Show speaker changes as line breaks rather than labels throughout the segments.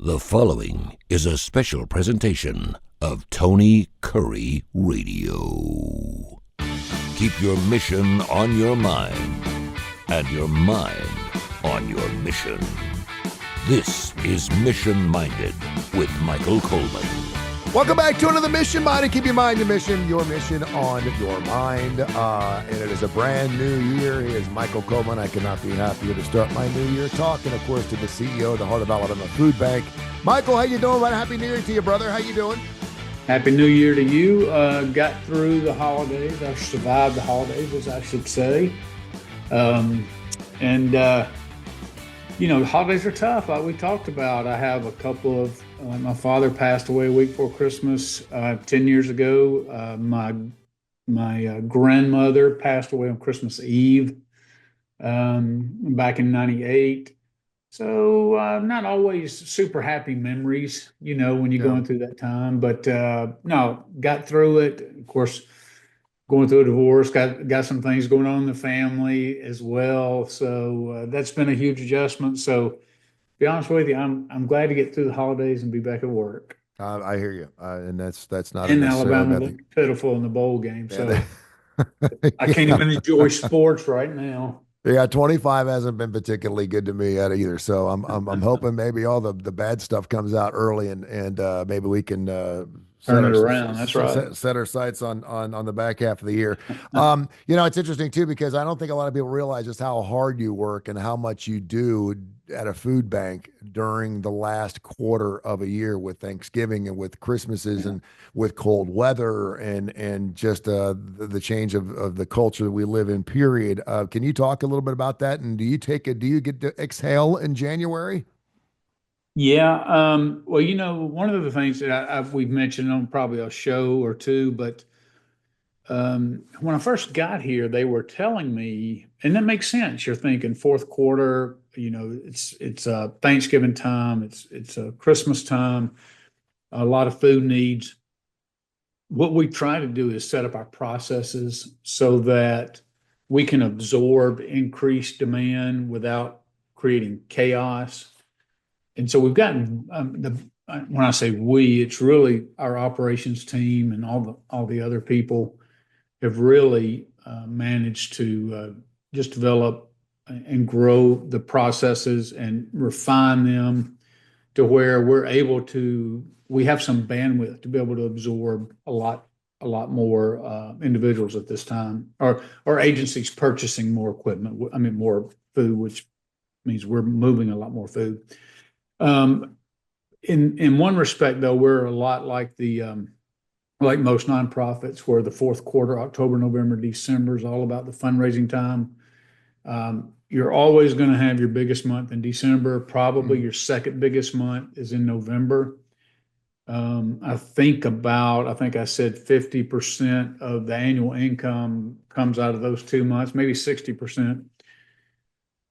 The following is a special presentation of Tony Curry Radio. Keep your mission on your mind and your mind on your mission. This is Mission Minded with Michael Coleman.
Welcome back to another Mission Minded. Keep your mind your mission on your mind. And it is a brand new year. He is Michael Coleman. I cannot be happier to start my new year talking, of course, to the CEO of the Heart of Alabama Food Bank. Michael, how you doing? Happy New Year to you, brother. How you doing?
Happy New Year to you. Got through the holidays. I survived the holidays, as I should say. The holidays are tough. Like we talked about, I have a couple of, my father passed away a week before Christmas 10 years ago. My grandmother passed away on Christmas Eve back in 98. So not always super happy memories, when you're going through that time. But no, got through it. Of course, going through a divorce, got some things going on in the family as well. So that's been a huge adjustment. So to be honest with you, I'm glad to get through the holidays and be back at work.
I hear you. And that's not
in Alabama looked pitiful in the bowl game. So I can't even enjoy sports right now.
Yeah, 25 hasn't been particularly good to me yet either. So I'm hoping maybe all the bad stuff comes out early and maybe we can
turn it around. That's right.
Set our sights on the back half of the year. It's interesting too, because I don't think a lot of people realize just how hard you work and how much you do at a food bank during the last quarter of a year with Thanksgiving and with Christmases and with cold weather and just the change of the culture that we live in, period. Can you talk a little bit about that? And do you get to exhale in January?
Yeah. One of the things that we've mentioned on probably a show or two, but when I first got here, they were telling me, and that makes sense. You're thinking fourth quarter, it's Thanksgiving time, it's Christmas time, a lot of food needs. What we try to do is set up our processes so that we can absorb increased demand without creating chaos. And so we've gotten when I say we, it's really our operations team and all the other people have really managed to just develop and grow the processes and refine them to where we have some bandwidth to be able to absorb a lot more individuals at this time, or agencies purchasing more equipment. More food, which means we're moving a lot more food. In one respect, though, we're a lot like like most nonprofits, where the fourth quarter, October, November, December, is all about the fundraising time. You're always going to have your biggest month in December. Probably your second biggest month is in November. I think I said 50% of the annual income comes out of those 2 months, maybe 60%.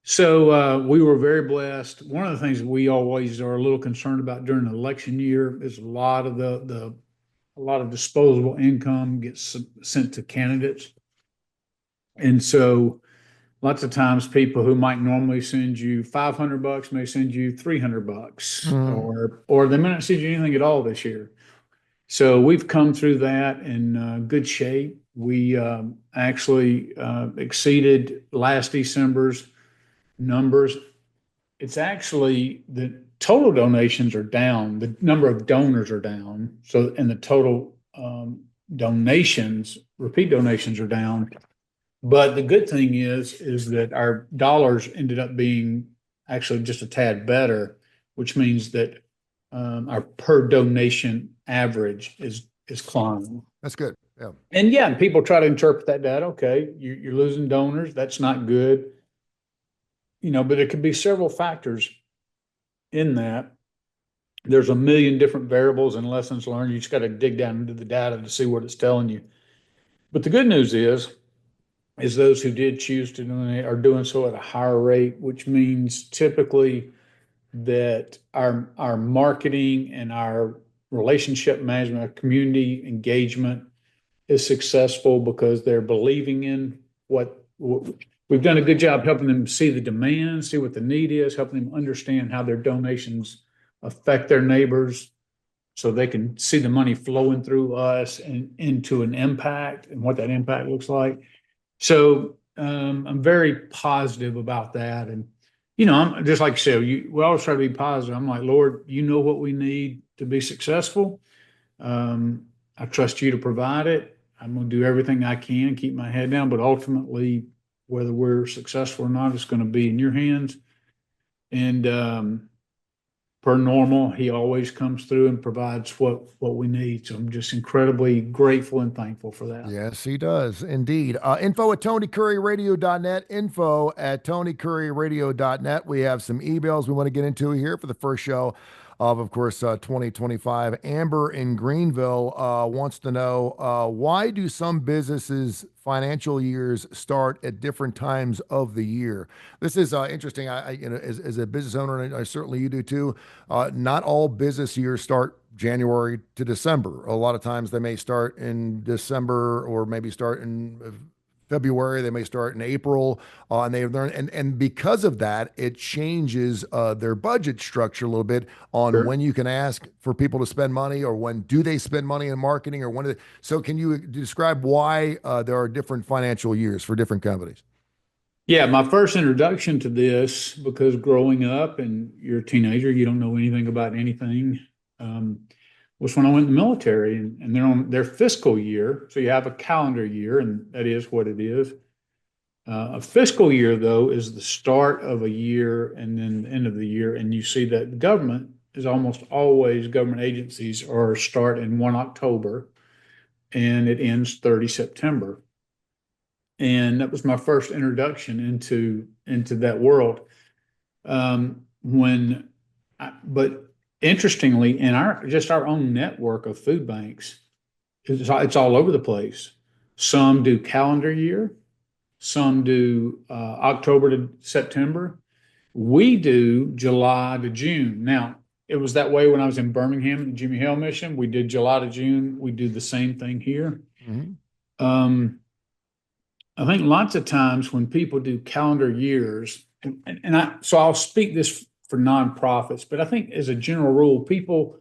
So we were very blessed. One of the things we always are a little concerned about during the election year is a lot of disposable income gets sent to candidates. And so lots of times people who might normally send you $500 may send you $300, or they may not send you anything at all this year. So we've come through that in good shape. We actually exceeded last December's numbers. It's actually the total donations are down. The number of donors are down. And the total repeat donations are down. But the good thing is that our dollars ended up being actually just a tad better, which means that our per donation average is climbing.
That's good. Yeah.
And people try to interpret that data. Okay, you're losing donors. That's not good. But it could be several factors in that. There's a million different variables and lessons learned. You just got to dig down into the data to see what it's telling you. But the good news is those who did choose to donate are doing so at a higher rate, which means typically that our marketing and our relationship management, our community engagement is successful because they're believing in what we've done a good job helping them see the demand, see what the need is, helping them understand how their donations affect their neighbors so they can see the money flowing through us and into an impact and what that impact looks like. So I'm very positive about that. And, I'm just like you said, we always try to be positive. I'm like, Lord, you know what we need to be successful. I trust you to provide it. I'm going to do everything I can, keep my head down, but ultimately, whether we're successful or not, it's going to be in your hands. And per normal, he always comes through and provides what we need. So I'm just incredibly grateful and thankful for that.
Yes, he does indeed. Info at TonyCurryRadio.net. Info at TonyCurryRadio.net. We have some emails we want to get into here for the first show of course, 2025. Amber in Greenville wants to know why do some businesses' financial years start at different times of the year? This is interesting. As a business owner, and I certainly you do too. Not all business years start January to December. A lot of times they may start in December or maybe start in February. They may start in April, and they learn, and because of that, it changes their budget structure a little bit on
Sure.
when you can ask for people to spend money, or when do they spend money in marketing, or when. So, can you describe why there are different financial years for different companies?
Yeah, my first introduction to this, because growing up and you're a teenager, you don't know anything about anything, was when I went in the military, and they're on their fiscal year. So you have a calendar year, and that is what it is. A fiscal year, though, is the start of a year and then the end of the year. And you see that the government is almost always, government agencies are start in 1 October and it ends 30 September. And that was my first introduction into that world. But interestingly, in our own network of food banks, it's all over the place. Some do calendar year, some do October to September. We do July to June. Now, it was that way when I was in Birmingham at the Jimmy Hale mission. We did July to June. We do the same thing here.
Mm-hmm.
I think lots of times when people do calendar years, so I'll speak this for nonprofits, but I think as a general rule, people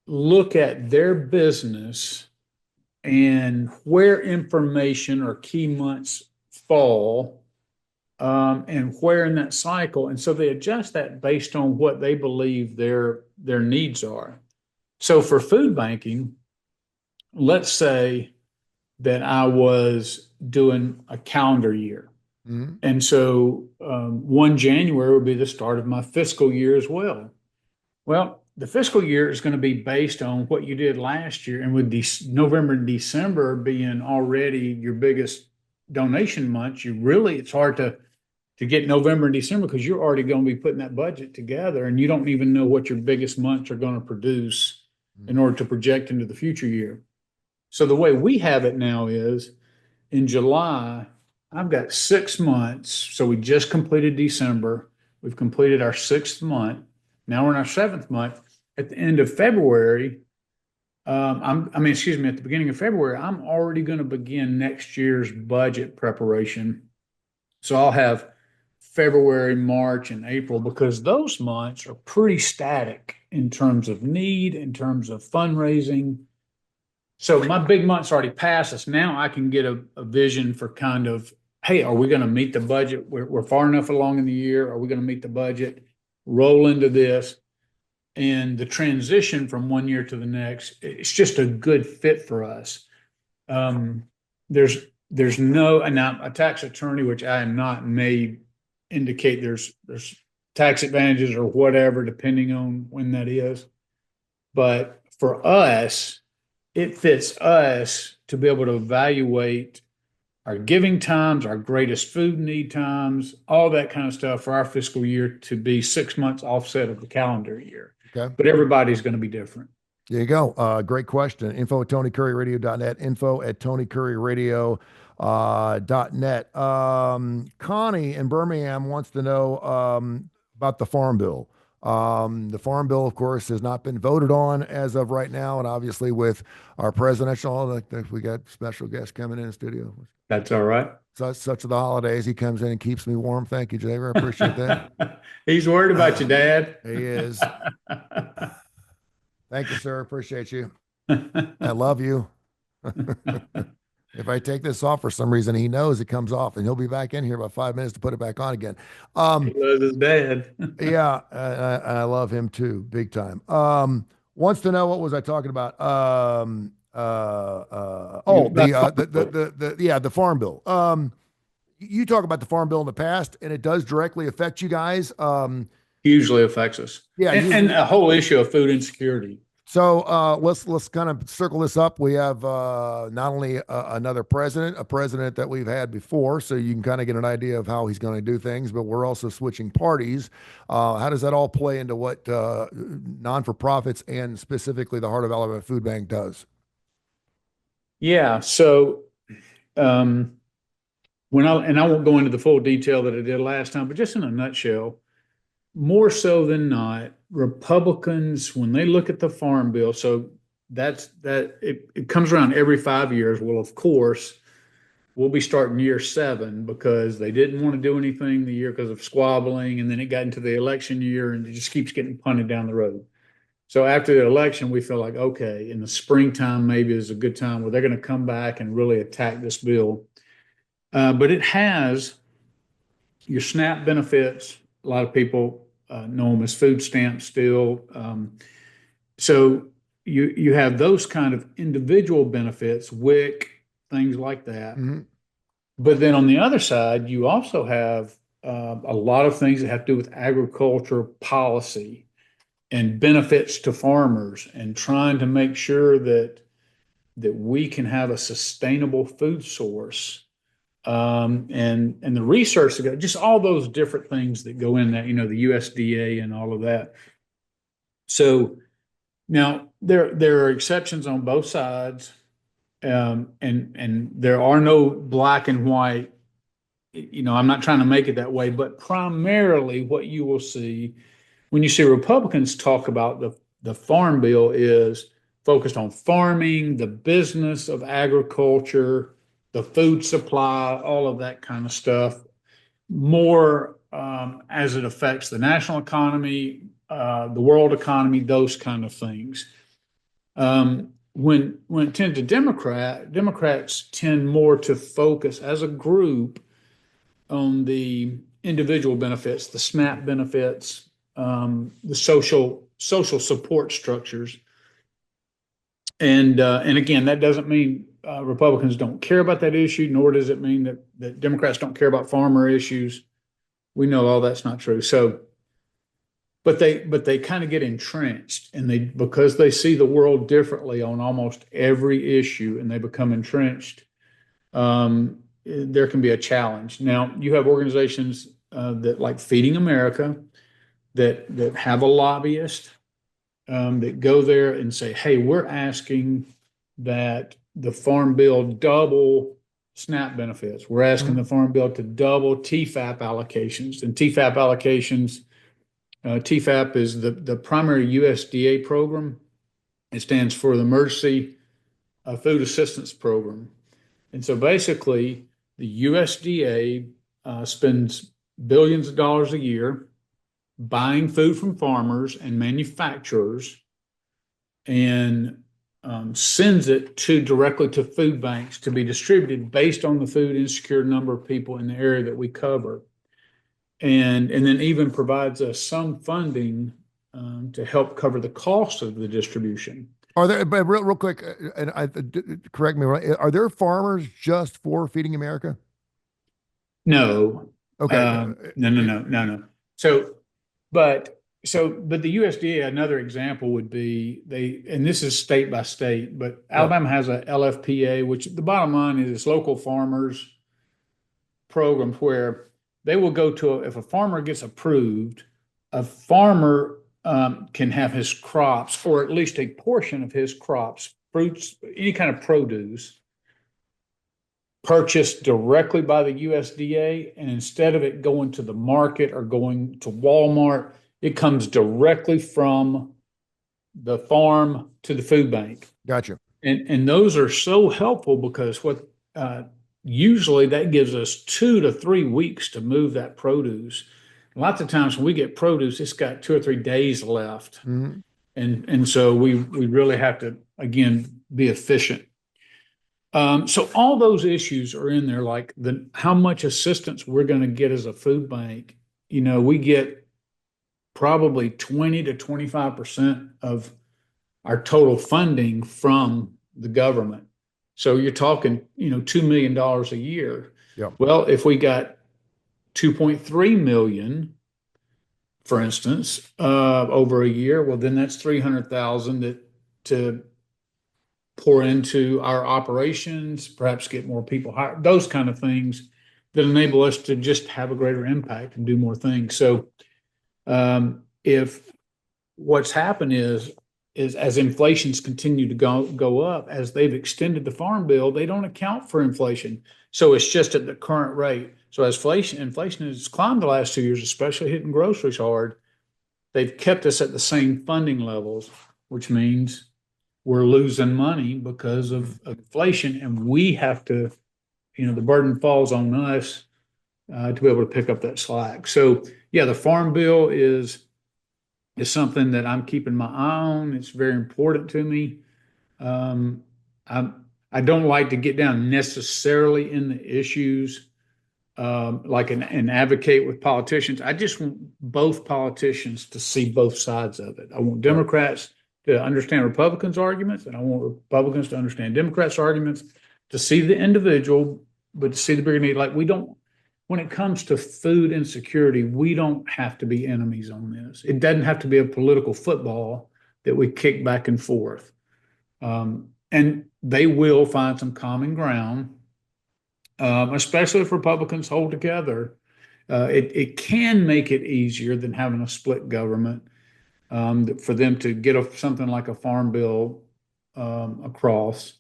look at their business and where information or key months fall, and where in that cycle. And so they adjust that based on what they believe their needs are. So for food banking, let's say that I was doing a calendar year.
Mm-hmm.
And so 1 January would be the start of my fiscal year as well. Well, the fiscal year is going to be based on what you did last year. And with November and December being already your biggest donation months, it's hard to get November and December because you're already going to be putting that budget together and you don't even know what your biggest months are going to produce in order to project into the future year. So the way we have it now is in July, I've got 6 months. So we just completed December. We've completed our 6th month. Now we're in our 7th month. At the end of February, at the beginning of February, I'm already going to begin next year's budget preparation. So I'll have February, March, and April, because those months are pretty static in terms of need, in terms of fundraising. So my big month's already passed us. Now I can get a vision for kind of, hey, are we going to meet the budget? We're far enough along in the year. Are we going to meet the budget? Roll into this. And the transition from one year to the next, it's just a good fit for us. There's no, and I'm a tax attorney, which I am not, may indicate there's tax advantages or whatever, depending on when that is. But for us, it fits us to be able to evaluate our giving times, our greatest food need times, all that kind of stuff for our fiscal year to be 6 months offset of the calendar year.
Okay.
But everybody's going to be different.
There you go. Great question. Info at TonyCurryRadio.net. Info at TonyCurryRadio.net. Connie in Birmingham wants to know about the Farm Bill. The Farm Bill, of course, has not been voted on as of right now. And obviously, with our presidential, like, we got special guests coming in the studio.
That's all right.
Such are the holidays. He comes in and keeps me warm. Thank you, Jager. I appreciate that.
He's worried about you, Dad.
He is. Thank you, sir. Appreciate you. I love you. If I take this off for some reason, he knows it comes off, and he'll be back in here about 5 minutes to put it back on again.
He loves his dad.
Yeah, I love him too, big time. Wants to know, what was I talking about? The Farm Bill. You talk about the Farm Bill in the past, and it does directly affect you guys.
Hugely affects us.
Yeah,
and a whole issue of food insecurity.
So let's kind of circle this up. We have not only another president, a president that we've had before, so you can kind of get an idea of how he's going to do things, but we're also switching parties. How does that all play into what non-for-profits and specifically the Heart of Alabama Food Bank does?
Yeah, so I won't go into the full detail that I did last time, but just in a nutshell, more so than not, Republicans, when they look at the Farm Bill, so it comes around every 5 years. Well, of course, we'll be starting year 7 because they didn't want to do anything the year because of squabbling, and then it got into the election year, and it just keeps getting punted down the road. So after the election, we feel like, okay, in the springtime maybe is a good time where they're going to come back and really attack this bill. But it has your SNAP benefits. A lot of people know them as food stamps still. So you have those kind of individual benefits, WIC, things like that.
Mm-hmm.
But then on the other side, you also have a lot of things that have to do with agriculture policy and benefits to farmers and trying to make sure that we can have a sustainable food source. And the research that just all those different things that go in that, the USDA and all of that. So now there are exceptions on both sides, and there are no black and white. I'm not trying to make it that way, but primarily what you will see when you see Republicans talk about the Farm Bill is focused on farming, the business of agriculture, the food supply, all of that kind of stuff, more as it affects the national economy, the world economy, those kind of things. When it tends to Democrats tend more to focus as a group on the individual benefits, the SNAP benefits, the social support structures. And again, that doesn't mean Republicans don't care about that issue, nor does it mean that Democrats don't care about farmer issues. We know all that's not true. So, but they kind of get entrenched, and because they see the world differently on almost every issue, and they become entrenched. There can be a challenge. Now, you have organizations that like Feeding America that have a lobbyist that go there and say, hey, we're asking that the Farm Bill double SNAP benefits. We're asking the Farm Bill to double TFAP allocations. And TFAP allocations, TFAP is the primary USDA program. It stands for the Emergency Food Assistance Program. And so basically, the USDA spends billions of dollars a year buying food from farmers and manufacturers and sends it directly to food banks to be distributed based on the food insecure number of people in the area that we cover. And then even provides us some funding to help cover the cost of the distribution.
Are there, but real quick, correct me, right? Are there farmers just for Feeding America?
No.
Okay.
No. But the USDA, another example would be and this is state by state, but Alabama has a LFPA, which the bottom line is local farmers programs where they will go to, if a farmer gets approved, a farmer can have his crops, or at least a portion of his crops, fruits, any kind of produce, purchased directly by the USDA, and instead of it going to the market or going to Walmart, It comes directly from the farm to the food bank.
Gotcha.
And those are so helpful because usually that gives us 2 to 3 weeks to move that produce. Lots of times when we get produce, it's got 2 or 3 days left.
Mhm.
And so we really have to, again, be efficient. So all those issues are in there, like how much assistance we're going to get as a food bank. We get probably 20 to 25% of our total funding from the government. So you're talking, $2 million a year.
Yep.
Well, if we got 2.3 million, for instance, over a year, well, then that's 300,000 to pour into our operations, perhaps get more people hired, those kind of things that enable us to just have a greater impact and do more things. So if what's happened is as inflation's continued to go up, as they've extended the farm bill, they don't account for inflation. So it's just at the current rate. So as inflation has climbed the last 2 years, especially hitting groceries hard, they've kept us at the same funding levels, which means we're losing money because of inflation, and we have to, the burden falls on us to be able to pick up that slack. So yeah, the farm bill is something that I'm keeping my eye on. It's very important to me. I don't like to get down necessarily in the issues, like an advocate with politicians. I just want both politicians to see both sides of it. I want Democrats to understand Republicans' arguments, and I want Republicans to understand Democrats' arguments, to see the individual, but to see the bigger need. Like when it comes to food insecurity, we don't have to be enemies on this. It doesn't have to be a political football that we kick back and forth. And they will find some common ground, especially if Republicans hold together. It can make it easier than having a split government, for them to get something like a farm bill across.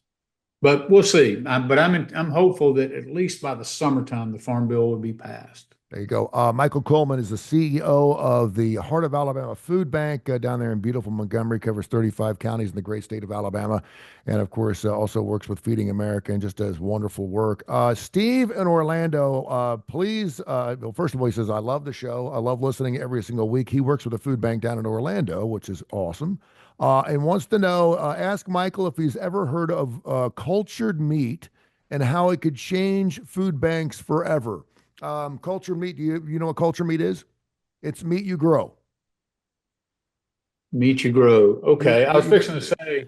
But we'll see. But I'm hopeful that at least by the summertime, the farm bill will be passed.
There you go. Michael Coleman is the CEO of the Heart of Alabama Food Bank down there in beautiful Montgomery, covers 35 counties in the great state of Alabama. And of course, also works with Feeding America and just does wonderful work. Steve in Orlando, please. Well, first of all, he says, I love the show. I love listening every single week. He works with a food bank down in Orlando, which is awesome. And wants to know, ask Michael if he's ever heard of cultured meat and how it could change food banks forever. Cultured meat, do you know what cultured meat is? It's meat you grow.
Meat you grow. Okay. I was fixing to say,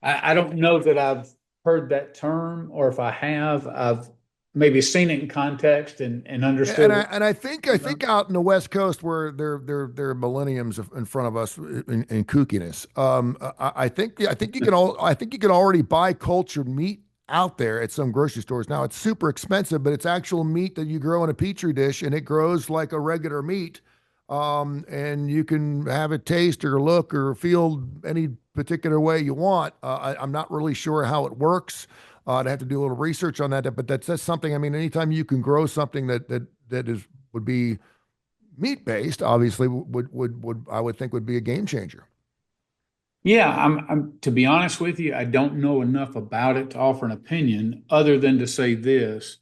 I don't know that I've heard that term, or if I have, I've maybe seen it in context and understood.
And I think out in the West Coast where they're millenniums in front of us in kookiness. I think you can already buy cultured meat out there at some grocery stores. Now it's super expensive, but it's actual meat that you grow in a petri dish, and it grows like a regular meat. And you can have it taste or look or feel any particular way you want. I'm not really sure how it works. I'd have to do a little research on that, but that's something. I mean, anytime you can grow something that would be meat based, obviously would I would think would be a game changer.
Yeah, I'm to be honest with you, I don't know enough about it to offer an opinion other than to say this.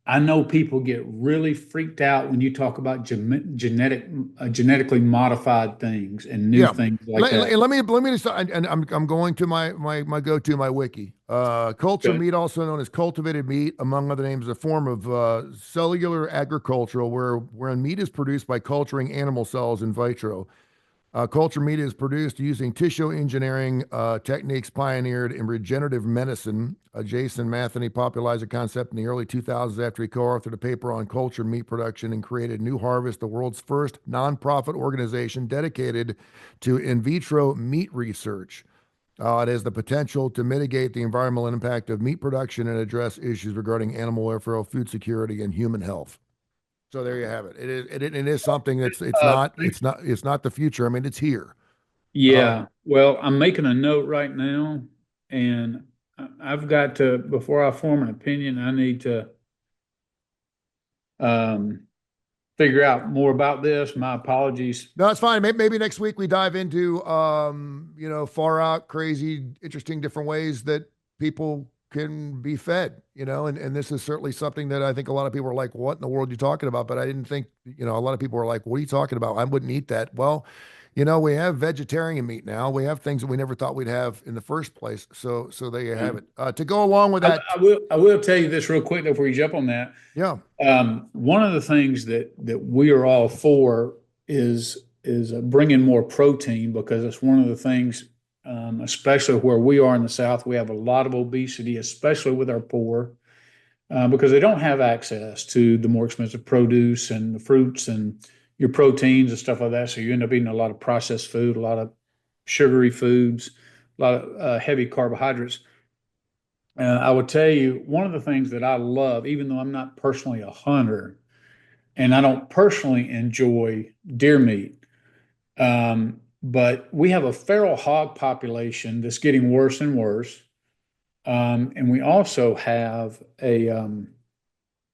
I know people get really freaked out when you talk about genetically modified things and new things like that.
Let me just, and I'm going to my go-to, my wiki. Cultured meat, also known as cultivated meat, among other names, is a form of cellular agricultural wherein meat is produced by culturing animal cells in vitro. Culture meat is produced using tissue engineering techniques pioneered in regenerative medicine. Jason Matheny popularized the concept in the early 2000s after he co-authored a paper on culture meat production and created New Harvest, the world's first nonprofit organization dedicated to in vitro meat research. It has the potential to mitigate the environmental impact of meat production and address issues regarding animal welfare, food security, and human health. So there you have it. It is something it's not the future. I mean, it's here.
Yeah. Well, I'm making a note right now, and I've got to, before I form an opinion, I need to figure out more about this. My apologies.
No, it's fine. Maybe next week we dive into, far out, crazy, interesting, different ways that people can be fed, and this is certainly something that I think a lot of people are like, what in the world are you talking about? But I didn't think, a lot of people are like, what are you talking about? I wouldn't eat that. Well, we have vegetarian meat now. We have things that we never thought we'd have in the first place. So there you have it. To go along with that.
I will tell you this real quick before you jump on that.
Yeah.
One of the things that we are all for is bringing more protein, because it's one of the things, especially where we are in the South, we have a lot of obesity, especially with our poor, because they don't have access to the more expensive produce and the fruits and your proteins and stuff like that. So you end up eating a lot of processed food, a lot of sugary foods, a lot of heavy carbohydrates. I would tell you, one of the things that I love, even though I'm not personally a hunter and I don't personally enjoy deer meat, but we have a feral hog population that's getting worse and worse. And we also have one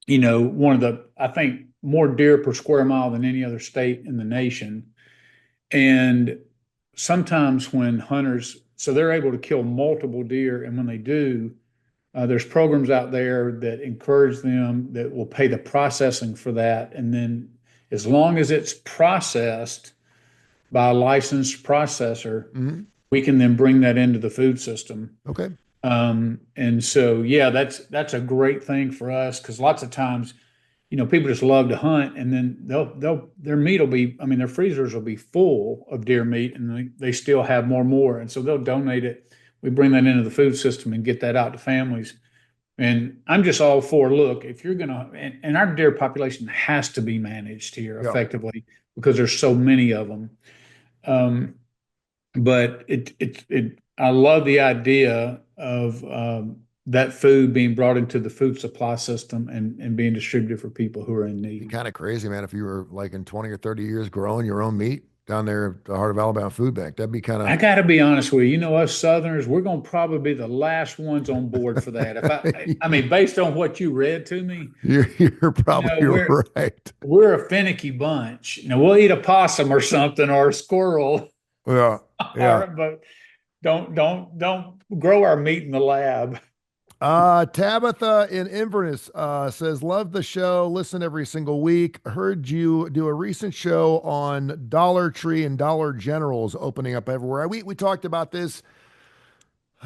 of the, I think, more deer per square mile than any other state in the nation. And sometimes when hunters, so they're able to kill multiple deer, and when they do, there's programs out there that encourage them, that will pay the processing for that. And then as long as it's processed by a licensed processor, we can then bring that into the food system.
Okay.
And so, yeah, that's a great thing for us, because lots of times, people just love to hunt, and then their meat will be, their freezers will be full of deer meat, and they still have more. And so they'll donate it. We bring that into the food system and get that out to families. And I'm just all for, look, if you're going to, and our deer population has to be managed here effectively, because there's so many of them. But I love the idea of that food being brought into the food supply system and being distributed for people who are in need.
Kind of crazy, man. If you were like in 20 or 30 years growing your own meat down there at the heart of Alabama Food Bank, that'd be kind of.
I got to be honest with you. Us Southerners, we're going to probably be the last ones on board for that. If based on what you read to me,
you're probably right.
We're a finicky bunch. We'll eat a possum or something, or a squirrel.
Yeah.
But don't grow our meat in the lab.
Tabitha in Inverness says, love the show. Listen every single week. Heard you do a recent show on Dollar Tree and Dollar Generals opening up everywhere. We talked about this,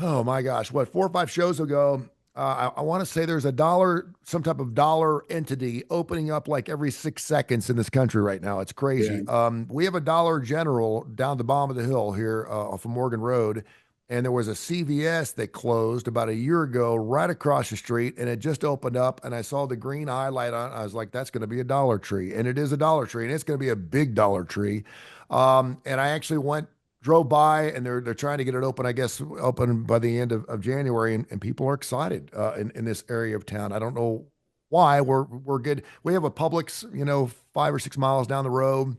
oh my gosh, 4 or 5 shows ago. I want to say there's some type of dollar entity opening up like every 6 seconds in this country right now. It's crazy. Yeah. We have a Dollar General down the bottom of the hill here off of Morgan Road. And there was a CVS that closed about a year ago right across the street, and it just opened up, and I saw the green highlight on it. I was like, that's going to be a Dollar Tree. And it is a Dollar Tree, and it's going to be a big Dollar Tree. And I actually drove by, and they're trying to get it open, I guess, open by the end of January, and people are excited in this area of town. I don't know why. We're good. We have a Publix, 5 or 6 miles down the road.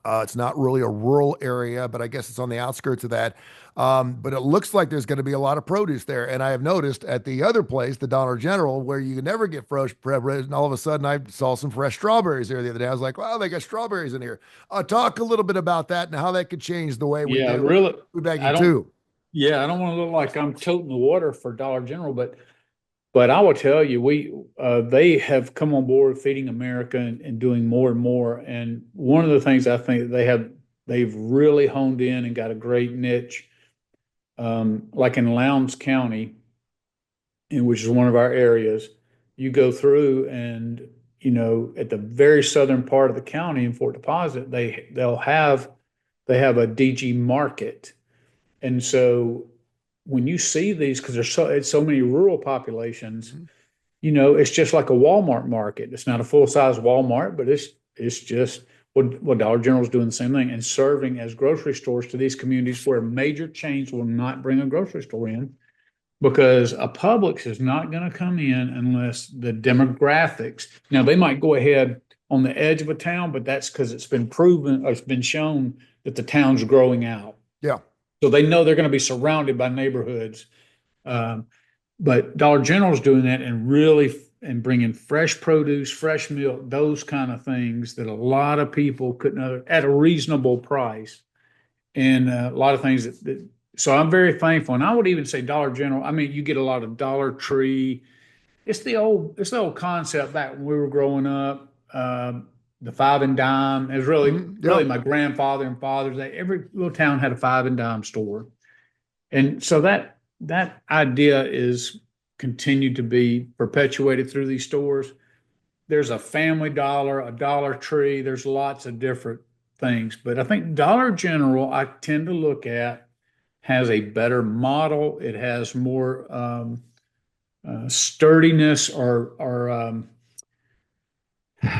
It's not really a rural area, but I guess it's on the outskirts of that. But it looks like there's going to be a lot of produce there. And I have noticed at the other place, the Dollar General, where you never get fresh produce, and all of a sudden I saw some fresh strawberries there the other day. I was like, wow, they got strawberries in here. Talk a little bit about that and how that could change the way we do
really,
food bagging too.
Yeah, I don't want to look like I'm toting the water for Dollar General, but I will tell you, they have come on board Feeding America and doing more and more. And one of the things I think they've really honed in and got a great niche, like in Lowndes County, which is one of our areas. You go through and, at the very southern part of the county in Fort Deposit, they have a DG Market. And so when you see these, because it's so many rural populations, it's just like a Walmart market. It's not a full-size Walmart, but it's just what Dollar General is doing the same thing, and serving as grocery stores to these communities where major chains will not bring a grocery store in, because a Publix is not going to come in unless the demographics. Now, they might go ahead on the edge of a town, but that's because it's been proven, or it's been shown that the town's growing out.
Yeah.
So they know they're going to be surrounded by neighborhoods. But Dollar General is doing that and really and bringing fresh produce, fresh milk, those kind of things that a lot of people couldn't at a reasonable price. And a lot of things so I'm very thankful. And I would even say Dollar General. I mean, you get a lot of Dollar Tree. It's the old concept back when we were growing up. The 5 and dime. It was really my grandfather and father's day. Every little town had a 5 and dime store. And so that idea is continued to be perpetuated through these stores. There's a Family Dollar, a Dollar Tree. There's lots of different things. But I think Dollar General, I tend to look at, has a better model. It has more sturdiness or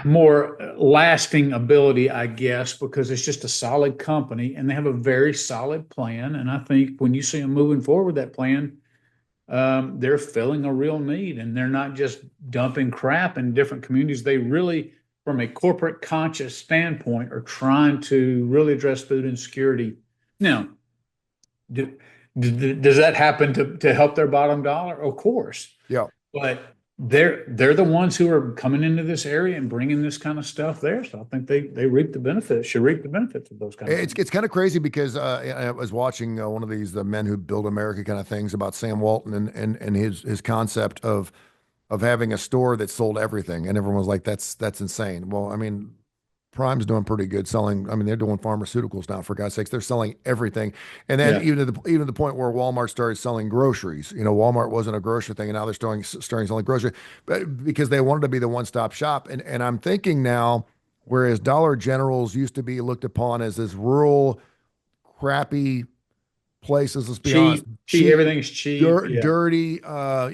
more lasting ability, I guess, because it's just a solid company and they have a very solid plan. And I think when you see them moving forward with that plan, they're filling a real need, and they're not just dumping crap in different communities. They really, from a corporate conscious standpoint, are trying to really address food insecurity. Now, does that happen to help their bottom dollar? Of course.
Yeah.
But they're the ones who are coming into this area and bringing this kind of stuff there. So I think they reap the benefits, should reap the benefits of those kind of things.
It's kind of crazy because I was watching one of the Men Who Build America kind of things about Sam Walton and his concept of having a store that sold everything, and everyone was like, that's insane. Well, I mean, Prime's doing pretty good selling. I mean, they're doing pharmaceuticals now, for God's sakes. They're selling everything. And then even to the point where Walmart started selling groceries. Walmart wasn't a grocery thing, and now they're starting selling groceries, but because they wanted to be the one-stop shop. And I'm thinking now, whereas Dollar Generals used to be looked upon as this rural, crappy places, let's be honest.
Cheap, everything's cheap,
dirty. I'm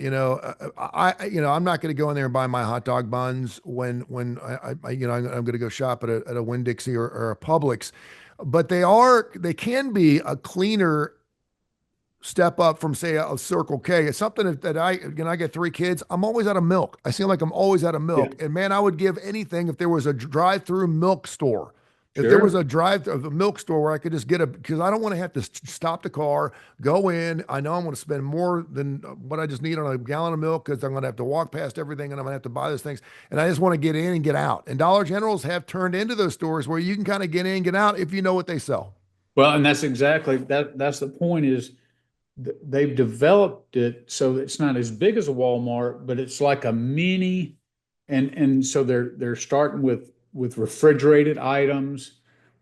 not going to go in there and buy my hot dog buns when I'm going to go shop at a Winn-Dixie or a Publix, but they can be a cleaner step up from, say, a Circle K. It's something that I get 3 kids. I'm always out of milk. I seem like I'm always out of milk, and man, I would give anything if there was a drive-through milk store. If there was a milk store where I could just because I don't want to have to stop the car, go in. I know I'm going to spend more than what I just need on a gallon of milk because I'm going to have to walk past everything and I'm going to have to buy those things. And I just want to get in and get out. And Dollar Generals have turned into those stores where you can kind of get in and get out if you know what they sell.
Well, and that's exactly that's the point is they've developed it so it's not as big as a Walmart, but it's like a mini. And so they're starting with refrigerated items.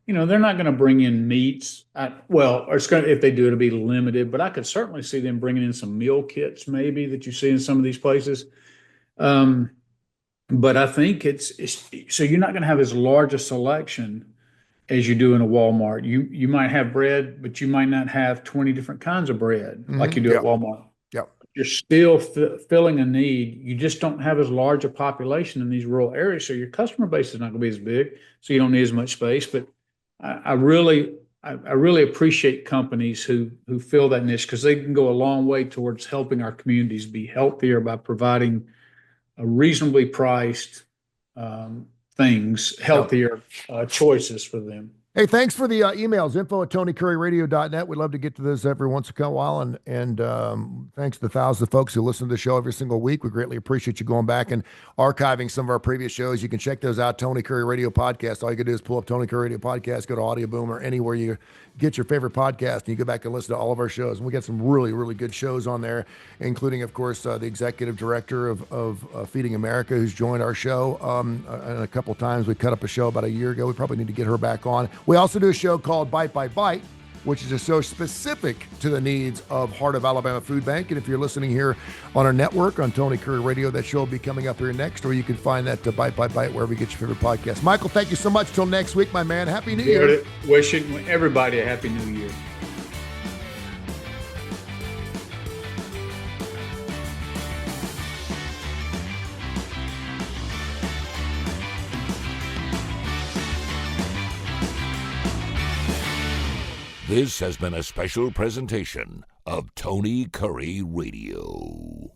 They're not going to bring in meats. If they do, it'll be limited, but I could certainly see them bringing in some meal kits maybe that you see in some of these places. But I think it's so you're not going to have as large a selection as you do in a Walmart. You might have bread, but you might not have 20 different kinds of bread like you do at Walmart. You're still filling a need. You just don't have as large a population in these rural areas, so your customer base is not going to be as big, so you don't need as much space. But I really appreciate companies who fill that niche because they can go a long way towards helping our communities be healthier by providing a reasonably priced healthier choices for them.
Hey, thanks for the emails, info@TonyCurryRadio.net. We'd love to get to those every once in a while. And thanks to the thousands of folks who listen to the show every single week. We greatly appreciate you going back and archiving some of our previous shows. You can check those out, Tony Curry Radio Podcast. All you can do is pull up Tony Curry Radio Podcast, go to Audio Boom or anywhere you get your favorite podcast, and you go back and listen to all of our shows. And we got some really, really good shows on there, including, of course, the executive director of Feeding America, who's joined our show. And a couple of times we cut up a show about a year ago. We probably need to get her back on. We also do a show called Bite by Bite, which is a show specific to the needs of Heart of Alabama Food Bank. And if you're listening here on our network on Tony Curry Radio, that show will be coming up here next, or you can find that Bite by Bite wherever you get your favorite podcast. Michael, thank you so much. Till next week, my man. Happy New Year.
Wishing everybody a Happy New Year.
This has been a special presentation of Tony Curry Radio.